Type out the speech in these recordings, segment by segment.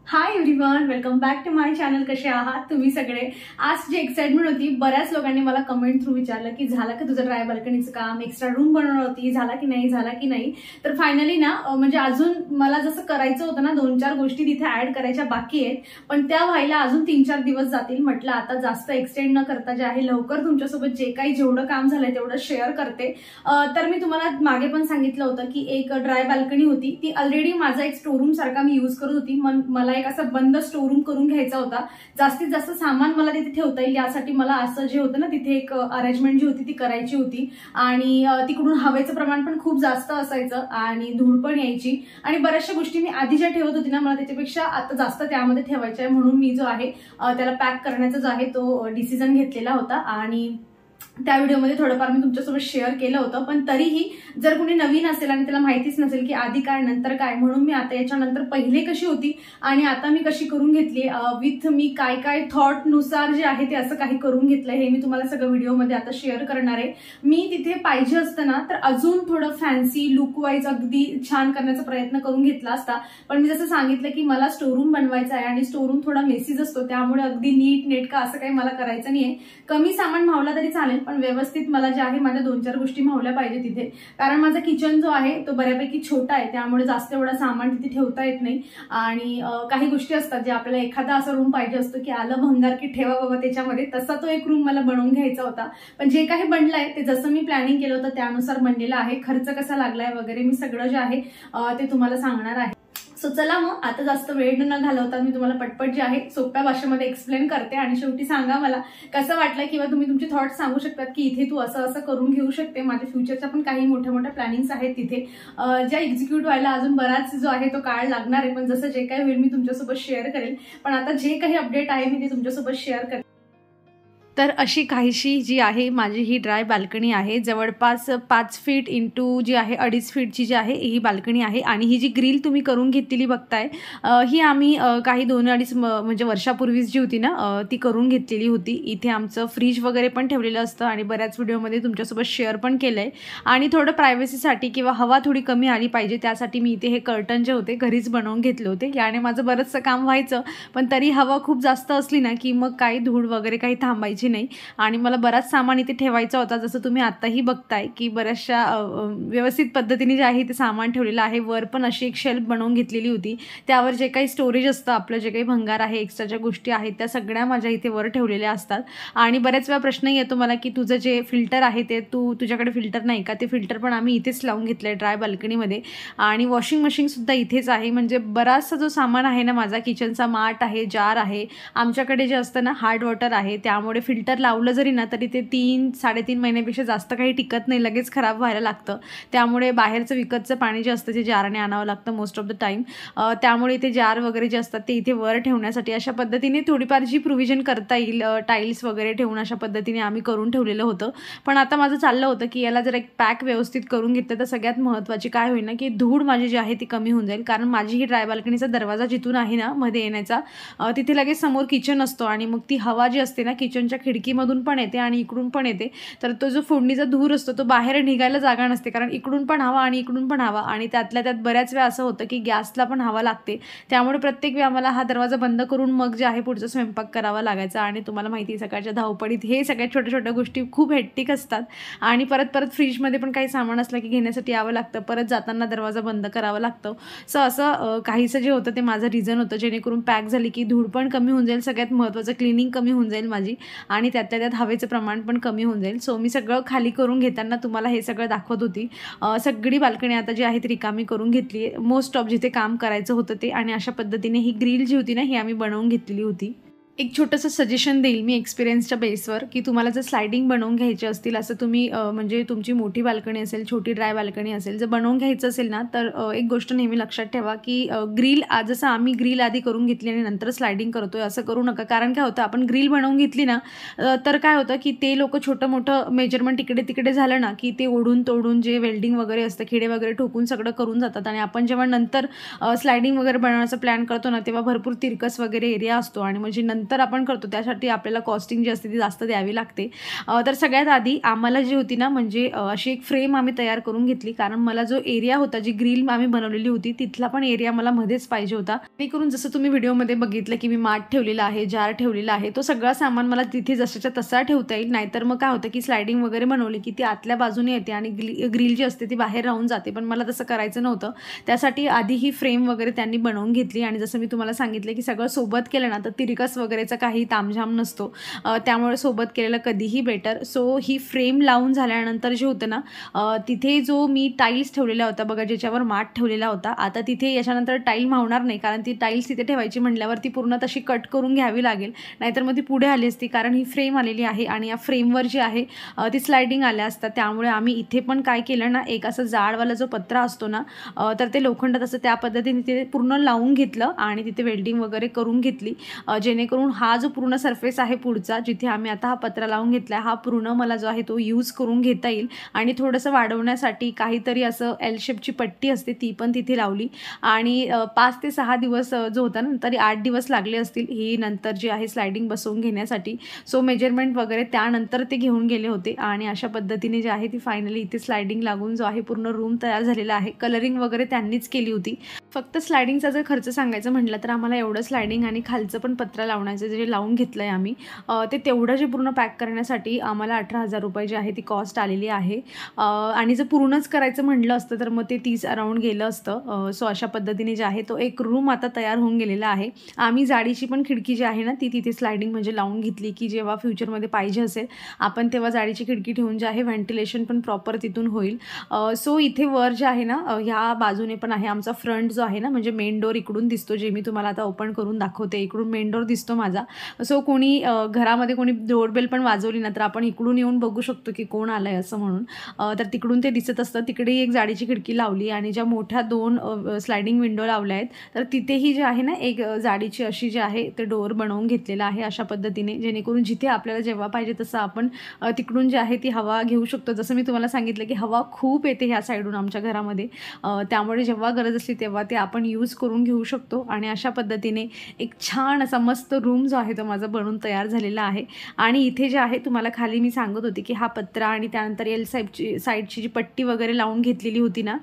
High everyone, welcome back to my channel. कसे आहात तुम्ही सगळे? आज जी एक्साइटमेंट होती, बऱ्याच लोकांनी मला कमेंट थ्रू विचारलं की झालं का तुझं ड्राय बाल्कनीचं काम, एक्स्ट्रा रूम बनवणार होती, झाला की नाही. तर फायनली ना म्हणजे अजून मला जसं करायचं होतं ना 2-4 गोष्टी तिथे ऍड करायच्या बाकी आहेत, पण त्या व्हायला अजून 3-4 दिवस जातील. म्हटलं आता जास्त एक्सटेंड न करता जे आहे लवकर तुमच्यासोबत जे काही जेवढं काम झालंय तेवढं शेअर करते. तर मी तुम्हाला मागे पण सांगितलं होतं की एक ड्राय बाल्कनी होती, ती ऑलरेडी माझा एक स्टोरूम सारखा मी यूज करत होती. मला एक असं बंद स्टोरूम करून घ्यायचा होता. जास्तीत जास्त सामान मला तिथे ठेवता येईल यासाठी मला असं जे होतं ना तिथे एक अरेंजमेंट जी होती ती करायची होती. आणि तिकडून हवेचं प्रमाण पण खूप जास्त असायचं आणि धूळ पण यायची आणि बऱ्याचशा गोष्टी मी आधी ज्या ठेवत होती ना मला त्याच्यापेक्षा आता जास्त त्यामध्ये ठेवायच्या आहे. म्हणून मी जो आहे त्याला पॅक करण्याचा जो आहे तो डिसिजन घेतलेला होता आणि त्या व्हिडिओमध्ये थोडंफार मी तुमच्यासोबत शेअर केलं होतं. पण तरीही जर कोणी नवीन असेल आणि त्याला माहितीच नसेल की आधी काय नंतर काय, म्हणून मी आता याच्यानंतर पहिले कशी होती आणि आता मी कशी करून घेतली विथ मी काय काय थॉट नुसार जे आहे ते असं काही करून घेतलंय हे मी तुम्हाला सगळं व्हिडिओमध्ये आता शेअर करणार आहे. मी तिथे पाहिजे असतं ना तर अजून थोडं फॅन्सी लुक वाईज अगदी छान करण्याचा प्रयत्न करून घेतला असता, पण मी जसं सांगितलं की मला स्टोरूम बनवायचा आहे आणि स्टोरूम थोडा मेसीज असतो, त्यामुळे अगदी नीट नेटका असं काही मला करायचं नाहीये. कमी सामान मावला तरी चालेल पण व्यवस्थित मला जे आहे माझ्या 2-4 गोष्टी मावल्या पाहिजे तिथे. कारण माझा किचन जो आहे तो बऱ्यापैकी छोटा आहे, त्यामुळे जास्त एवढा सामान तिथे ठेवता येत नाही. आणि काही गोष्टी असतात जे आपल्याला एखादा असा रूम पाहिजे असतो की आलं भंगार की ठेवा बाबा त्याच्यामध्ये, तसा तो एक रूम मला बनवून घ्यायचा होता. पण जे काही बनलंय ते जसं मी प्लॅनिंग केलं होतं त्यानुसार बनलेलं आहे. खर्च कसा लागलाय वगैरे मी सगळं जे आहे ते तुम्हाला सांगणार आहे. सो चला मग आता जास्त वेळ न घालवता मी तुम्हाला पटपट जे आहे सोप्या भाषेमध्ये एक्सप्लेन करते आणि शेवटी सांगा मला कसं वाटलं किंवा तुम्ही तुमचे थॉट्स सांगू शकतात की इथे तू असं असं करून घेऊ शकते. माझ्या फ्युचरच्या पण काही मोठ्या मोठ्या प्लॅनिंग्स आहेत तिथे ज्या एक्झिक्यूट व्हायला अजून बराच जो आहे तो काळ लागणार आहे, पण जसं जे काही होईल मी तुमच्यासोबत शेअर करेल. पण आता जे काही अपडेट आहे मी ते तुमच्यासोबत शेअर करेल. तर अशी काहीशी जी आहे माझी ही ड्राय बाल्कनी आहे. जवळपास 5 फीट इंटू जी आहे 2.5 फीटची जी आहे ही बाल्कनी आहे. आणि ही जी ग्रिल तुम्ही करून घेतलेली बघताय ही आम्ही काही 2-2.5 म्हणजे वर्षापूर्वीच जी होती ना ती करून घेतलेली होती. इथे आमचं फ्रीज वगैरे पण ठेवलेलं असतं आणि बऱ्याच व्हिडिओमध्ये तुमच्यासोबत शेअर पण केलं आहे. आणि थोडं प्रायव्हसीसाठी किंवा हवा थोडी कमी आली पाहिजे त्यासाठी मी इथे हे कर्टन जे होते घरीच बनवून घेतले होते. याने माझं बरंचसं काम व्हायचं, पण तरी हवा खूप जास्त असली ना की मग काही धूळ वगैरे काही थांबायची नाही. आणि मला बराच सामान इथे ठेवायचा होता, जसं तुम्ही आताही बघताय की बऱ्याचशा व्यवस्थित पद्धतीने जे आहे ते सामान ठेवलेलं आहे. वर पण अशी एक शेल्फ बनवून घेतलेली होती, त्यावर जे काही स्टोरेज असतं आपलं जे काही भंगार आहे एक्स्ट्राच्या गोष्टी आहेत त्या सगळ्या माझ्या इथे वर ठेवलेल्या असतात. आणि बऱ्याच वेळा प्रश्न येतो मला की तुझं जे फिल्टर आहे ते तुझ्याकडे फिल्टर नाही का, ते फिल्टर पण आम्ही इथेच लावून घेतलंय ड्राय बाल्कनीमध्ये. आणि वॉशिंग मशीन सुद्धा इथेच आहे. म्हणजे बराचसा जो सामान आहे ना माझा किचनचा माठ आहे, जार आहे, आमच्याकडे जे असतं ना हार्ड वॉटर आहे, त्यामुळे फिल्टर लावलं जरी ना तरी ते 3-3.5 महिन्यापेक्षा जास्त काही टिकत नाही, लगेच खराब व्हायला लागतं. त्यामुळे बाहेरचं विकतचं पाणी जे असतं ते जारने आणावं लागतं मोस्ट ऑफ द टाईम. त्यामुळे इथे जार वगैरे जे असतात ते इथे वर ठेवण्यासाठी अशा पद्धतीने थोडीफार जी प्रोव्हिजन करता येईल टाईल्स वगैरे ठेवून अशा पद्धतीने आम्ही करून ठेवलेलं होतं. पण आता माझं चाललं होतं की याला जर एक पॅक व्यवस्थित करून घेतलं तर सगळ्यात महत्त्वाची काय होईल ना की धूळ माझी जी आहे ती कमी होऊन जाईल. कारण माझी ही ड्राय बाल्कनीचा दरवाजा जिथून आहे ना मध्ये येण्याचा तिथे लगेच समोर किचन असतो आणि मग ती हवा जी असते ना किचनच्या खिडकीमधून पण येते आणि इकडून पण येते. तर तो जो फोडणीचा धूर असतो तो बाहेर निघायला जागा नसते, कारण इकडून पण हवा आणि इकडून पण हवा. आणि त्यातल्या त्यात बऱ्याच वेळा असं होतं की गॅसला पण हवा लागते, त्यामुळे प्रत्येक वेळा आम्हाला हा दरवाजा बंद करून मग जे आहे पुढचा स्वयंपाक करावा लागायचा. आणि तुम्हाला माहिती आहे सकाळच्या धावपळीत हे सगळ्या छोट्या छोट्या गोष्टी खूप हेक्टिक असतात. आणि परत फ्रीजमध्ये पण काही सामान असलं की घेण्यासाठी यावं लागतं, परत जाताना दरवाजा बंद करावा लागतो. सो असं काहीसं जे होतं ते माझं रिझन होतं, जेणेकरून पॅक झाली की धूळ पण कमी होऊन जाईल, सगळ्यात महत्त्वाचं क्लिनिंग कमी होऊन जाईल माझी आणि त्यातल्या त्यात हवेचं प्रमाण पण कमी होऊन जाईल. सो मी सगळं खाली करून घेताना तुम्हाला हे सगळं दाखवत होती. सगळी बाल्कनी आता जी आहे ती रिकामी करून घेतली आहे, मोस्ट ऑफ जिथे काम करायचं होतं ते. आणि अशा पद्धतीने ही ग्रिल जी होती ना ही आम्ही बनवून घेतलेली होती. एक छोटंसं सजेशन देईल मी एक्सपिरियन्सच्या बेसवर की तुम्हाला जर स्लायडिंग बनवून घ्यायची असतील, असं तुम्ही म्हणजे तुमची मोठी बाल्कनी असेल, छोटी ड्राय बाल्कनी असेल, जर बनवून घ्यायचं असेल ना तर एक गोष्ट नेहमी लक्षात ठेवा की ग्रिल जसं आम्ही ग्रिल आधी करून घेतली आणि नंतर स्लायडिंग करतोय असं करू नका. कारण काय होतं आपण ग्रिल बनवून घेतली ना तर काय होतं की ते लोक छोटं मोठं मेजरमेंट इकडे तिकडे झालं ना की ते ओढून तोडून जे वेल्डिंग वगैरे असतं खिडे वगैरे ठोकून सगळं करून जातात. आणि आपण जेव्हा नंतर स्लायडिंग वगैरे बनवण्याचा प्लॅन करतो ना तेव्हा भरपूर तिरकस वगैरे एरिया असतो आणि म्हणजे नंतर आपण करतो त्यासाठी आपल्याला कॉस्टिंग जी असते ती जास्त द्यावी लागते. तर सगळ्यात आधी आम्हाला जी होती ना म्हणजे अशी एक फ्रेम आम्ही तयार करून घेतली, कारण मला जो एरिया होता, जी ग्रिल आम्ही बनवलेली होती तिथला पण एरिया मला मध्येच पाहिजे होता. जेणेकरून जसं तुम्ही व्हिडिओमध्ये बघितलं की मी माठ ठेवलेला आहे, जार ठेवलेला आहे, तो सगळा सामान मला तिथे जशाच्या तसा ठेवता येईल. नाहीतर मग काय होतं की स्लायडिंग वगैरे बनवली की ती आतल्या बाजूने येते आणि ग्रिल जी असते ती बाहेर राहून जाते, पण मला तसं करायचं नव्हतं. त्यासाठी आधी ही फ्रेम वगैरे त्यांनी बनवून घेतली आणि जसं मी तुम्हाला सांगितलं की सगळं सोबत केलं ना तर तिरकस वगैरेचा काही तामझाम नसतो, त्यामुळे सोबत केलेलं कधीही बेटर. सो ही फ्रेम लावून झाल्यानंतर जे होतं ना तिथे जो मी टाईल्स ठेवलेला होता बघा, ज्याच्यावर माठ ठेवलेला होता, आता तिथे याच्यानंतर टाईल मावणार नाही, कारण ती टाईल्स तिथे ठेवायची म्हटल्यावर ती पूर्ण तशी कट करून घ्यावी लागेल, नाहीतर मग ती पुढे आली असती, कारण ही फ्रेम आलेली आहे आणि या फ्रेमवर जी आहे ती स्लायडिंग आल्या असतात. त्यामुळे आम्ही इथे पण काय केलं ना, एक असं जाडवाला जो पत्रा असतो ना तर ते लोखंडात असं त्या पद्धतीने तिथे पूर्ण लावून घेतलं आणि तिथे वेल्डिंग वगैरे करून घेतली, जेणेकरून हा जो पूर्ण सरफेस आहे पुढचा, जिथे आम्ही आता हा पत्रा लावून घेतला, हा पूर्ण मला जो आहे तो यूज करून घेता येईल. आणि थोडंसं वाढवण्यासाठी काहीतरी असं एल शेपची पट्टी असते ती पण तिथे लावली आणि 5 ते 6 दिवस जो होता ना, तरी 8 दिवस लागले असतील ही नंतर जी आहे स्लायडिंग बसवून घेण्यासाठी. सो मेजरमेंट वगैरे त्यानंतर ते घेऊन गेले होते आणि अशा पद्धतीने जे आहे ती फायनली इथे स्लायडिंग लागून जो आहे पूर्ण रूम तयार झालेला आहे. कलरिंग वगैरे त्यांनीच केली होती. फक्त स्लायडिंगचा जर खर्च सांगायचं म्हटलं तर आम्हाला एवढं स्लायडिंग आणि खालचं पण पत्रा लावण्याचं जे लावून घेतलं आहे आम्ही, ते तेवढं जे पूर्ण पॅक करण्यासाठी आम्हाला 18,000 रुपये जी आहे ती कॉस्ट आलेली आहे. आणि जर पूर्णच करायचं म्हटलं असतं तर मग ते 30 अराउंड गेलं असतं. सो अशा पद्धतीने जे आहे तो एक रूम आता तयार होऊन गेलेला आहे. आम्ही जाडीची पण खिडकी जी आहे ना ती तिथे स्लायडिंग म्हणजे लावून घेतली की जेव्हा फ्युचरमध्ये पाहिजे असेल आपण तेव्हा जाडीची खिडकी ठेवून जे आहे व्हेंटिलेशन पण प्रॉपर तिथून होईल. सो इथे वर जे आहे ना ह्या बाजूने पण आहे आमचा फ्रंट जो आहे ना, म्हणजे मेन डोर इकडून दिसतो, जे मी तुम्हाला आता ओपन करून दाखवते. इकडून मेन डोर दिसतो माझा. सो कोणी घरामध्ये कोणी डोरबेल पण वाजवली ना तर आपण इकडून येऊन बघू शकतो की कोण आलं आहे असं म्हणून. तर तिकडून ते दिसत असतं. तिकडेही एक जाडीची खिडकी लावली आणि ज्या मोठ्या 2 स्लायडिंग विंडो लावल्या आहेत तर तिथेही जे आहे ना एक जाडीची अशी जी आहे ते डोअर बनवून घेतलेलं आहे अशा पद्धतीने, जेणेकरून जिथे आपल्याला जेव्हा पाहिजे तसं आपण तिकडून जी आहे ती हवा घेऊ शकतो. जसं मी तुम्हाला सांगितलं की हवा खूप येते ह्या साईडून आमच्या घरामध्ये, त्यामुळे जेव्हा गरज असली तेव्हा ते आपण यूज करून घेऊ शकतो. आणि अशा पद्धतीने एक छान असा मस्त रूम जो आहे तो माझा बनवून तयार झालेला आहे. आणि इथे जे आहे तुम्हाला खाली मी सांगत होते की हा पत्रा आणि त्यानंतर एल साईडची जी पट्टी वगैरे लावून घेतलेली होती ना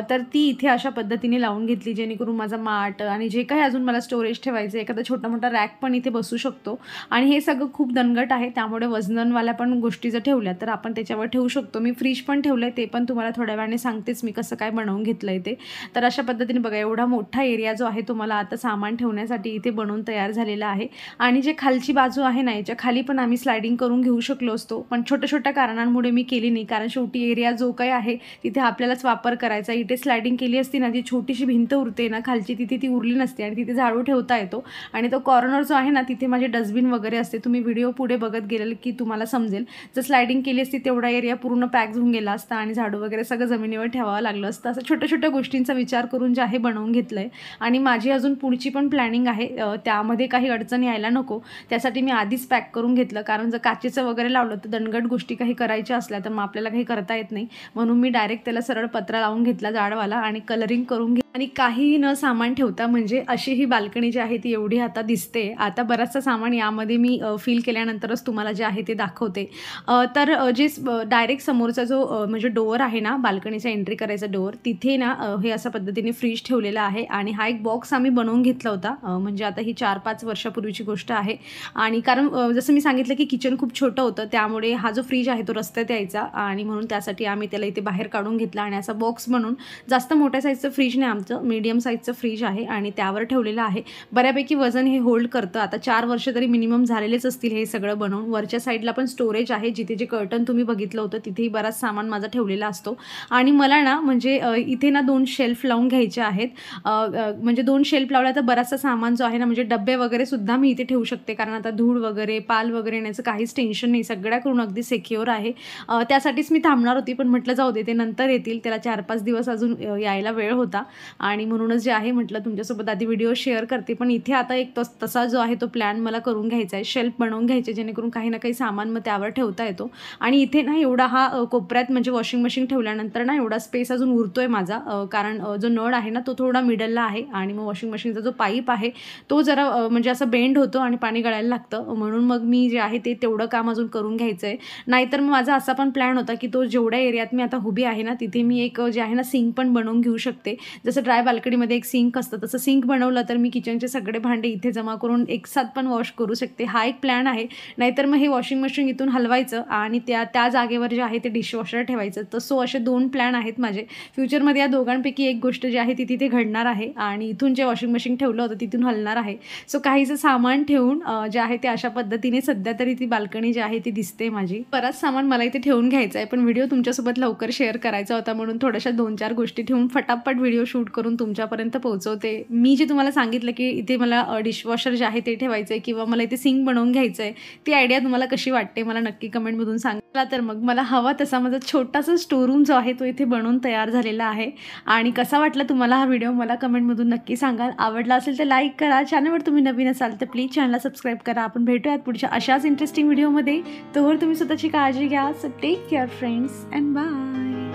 तर ती इथे अशा पद्धतीने लावून घेतली, जेणेकरून माझा माठ आणि जे काही अजून मला स्टोरेज ठेवायचं, एखादा छोटा मोठा रॅक पण इथे बसू शकतो. आणि हे सगळं खूप दणकट आहे, त्यामुळे वजनवाल्या पण गोष्टी जर ठेवल्या तर आपण त्याच्यावर ठेवू शकतो. मी फ्रीज पण ठेवलं आहे, ते पण तुम्हाला थोड्या वेळाने सांगतेच मी कसं काय बनवून घेतलं आहे ते. तर अशा पद्धतीने बघा एवढा मोठा एरिया जो आहे तो मला आता सामान ठेवण्यासाठी इथे बनवून तयार झालेला आहे. आणि जे खालची बाजू आहे ना याच्या खाली पण आम्ही स्लायडिंग करून घेऊ शकलो असतो, पण छोट्या छोट्या कारणांमुळे मी केली नाही, कारण शेवटी एरिया जो काही आहे तिथे आपल्यालाच वापर करायचा. इथे स्लायडिंग केली असती ना, जी छोटीशी भिंत उरते ना खालची तिथे ती उरली नसते आणि तिथे झाडू ठेवता येतो. आणि तो कॉर्नर जो आहे ना तिथे माझे डस्टबिन वगैरे असते. तुम्ही व्हिडिओ पुढे बघत गेले की तुम्हाला समजेल. जर स्लायडिंग केली असती तेवढा एरिया पूर्ण पॅक होऊन गेला असता आणि झाडू वगैरे सगळं जमिनीवर ठेवावं लागलं असतं. असं छोट्या छोट्या गोष्टींचा विचार करून जे आहे बनवून घेतलं आहे. आणि माझी अजून पुढची पण प्लॅनिंग आहे, त्यामध्ये काही अडचण यायला नको त्यासाठी मी आधीच पॅक करून घेतलं, कारण जर काचेचं वगैरे लावलं तर दणगट गोष्टी काही करायच्या असल्या तर मग आपल्याला काही करता येत नाही. म्हणून मी डायरेक्ट त्याला सरळ पत्रा लावून घेतला जाडवाला आणि कलरिंग करून घेतलं. आणि काहीही न सामान ठेवता म्हणजे अशी ही बाल्कनी जी आहे ती एवढी आता दिसते. आता बराचसा सामान यामध्ये मी फील केल्यानंतरच तुम्हाला जे आहे ते दाखवते. तर जे डायरेक्ट समोरचा जो म्हणजे डोअर आहे ना, बाल्कनीचा एंट्री करायचा डोअर, तिथे ना हे अशा पद्धतीने फ्रीज ठेवलेला आहे. आणि हा एक बॉक्स आम्ही बनवून घेतला होता, म्हणजे आता ही 4-5 वर्षापूर्वीची गोष्ट आहे. आणि कारण जसं मी सांगितलं की किचन खूप छोटं होतं, त्यामुळे हा जो फ्रीज आहे तो रस्त्यात यायचा आणि म्हणून त्यासाठी आम्ही त्याला इथे बाहेर काढून घेतला आणि असा बॉक्स बनवून, जास्त मोठ्या साईजचं फ्रीज नाही आमचं, मीडियम साईजचं फ्रीज आहे आणि त्यावर ठेवलेलं आहे. बऱ्यापैकी वजन हे होल्ड करतं. आता 4 वर्ष तरी मिनिमम झालेलेच असतील हे सगळं बनवून. वरच्या साईडला पण स्टोरेज आहे, जिथे जे कर्टन तुम्ही बघितलं होतं तिथेही बराच सामान माझा ठेवलेला असतो. आणि मला ना म्हणजे इथे ना 2 शेल्फ लावून घ्यायचे आहेत. म्हणजे 2 शेल्फ लावल्या तर बराचसा सामान जो आहे ना, म्हणजे डब्बे वगैरे सुद्धा मी इथे ठेवू शकते, कारण आता धूळ वगैरे पाल वगैरे येण्याचं काहीच टेन्शन नाही, सगळ्याकडून अगदी सिक्युअर आहे. त्यासाठीच मी थांबणार होती, पण म्हटलं जाऊ दे ते नंतर येतील, त्याला 4-5 दिवस अजून यायला वेळ होता. आणि म्हणूनच जे आहे म्हटलं तुमच्यासोबत आधी व्हिडिओ शेअर करते. पण इथे आता एक तसा जो आहे तो प्लॅन मला करून घ्यायचा आहे, शेल्फ बनवून घ्यायचे जेणेकरून काही ना काही सामान मग त्यावर ठेवता येतो. आणि इथे ना एवढा हा कोपऱ्यात म्हणजे वॉशिंग मशीन ठेवल्यानंतर ना एवढा स्पेस अजून उरतोय माझा, कारण जो नळ आहे ना तो थोडा मिडलला आहे आणि मग वॉशिंग मशीनचा जो पाईप आहे तो जरा म्हणजे असं बेंड होतो आणि पाणी गळायला लागतं. म्हणून मग मी जे आहे ते तेवढं काम अजून करून घ्यायचं आहे. नाहीतर मग माझा असा पण प्लॅन होता की तो जेवढ्या एरियात मी आता उभी आहे ना तिथे मी एक जे आहे ना सिंक पण बनवून घेऊ शकते. जसं ड्राय बाल्कनीमध्ये एक सिंक असतं तसं सिंक बनवलं तर मी किचनचे सगळे भांडे इथे जमा करून एक साथ पण वॉश करू शकते. हा एक प्लॅन आहे. नाहीतर मग हे वॉशिंग मशीन इथून हलवायचं आणि त्या जागेवर जे आहे ते डिशवॉशर ठेवायचं. तर सो असे 2 प्लॅन आहेत माझे. फ्युचरमध्ये या दोघांपैकी एक गोष्ट जी आहे ती तिथे घडणार आहे आणि इथून जे वॉशिंग मशीन ठेवलं होतं तिथून हलणार आहे. सो काहीचं सामान ठेवून जे आहे ते अशा पद्धतीने सध्या तरी ती बाल्कनी जी आहे ती दिसते माझी. बराच सामान मला इथे ठेवून घ्यायचं आहे, पण व्हिडिओ तुमच्यासोबत लवकर शेअर करायचा होता म्हणून थोड्याशा 2-4 गोष्टी ठेवून फटाफट व्हिडिओ शूट करून तुमच्यापर्यंत पोहोचवते. मी जे तुम्हाला सांगितलं की इथे मला डिशवॉशर जे आहे ते ठेवायचं आहे किंवा मला इथे सिंक बनवून घ्यायचं आहे, ती आयडिया तुम्हाला कशी वाटते मला नक्की कमेंटमधून सांगा. तर मग मला हवा तसा माझा छोटासा स्टोरूम जो आहे तो इथे बनवून तयार झालेला आहे. आणि कसा वाटला तुम्हाला हा व्हिडिओ मला कमेंटमधून नक्की सांगा. आवडला असेल तर लाईक करा. चॅनलवर तुम्ही नवीन असाल तर प्लीज चॅनलला सबस्क्राईब करा. आपण भेटूयात पुढच्या अशाच इंटरेस्टिंग व्हिडिओमध्ये. तोवर तुम्ही स्वतःची काळजी घ्या. So take care friends and bye.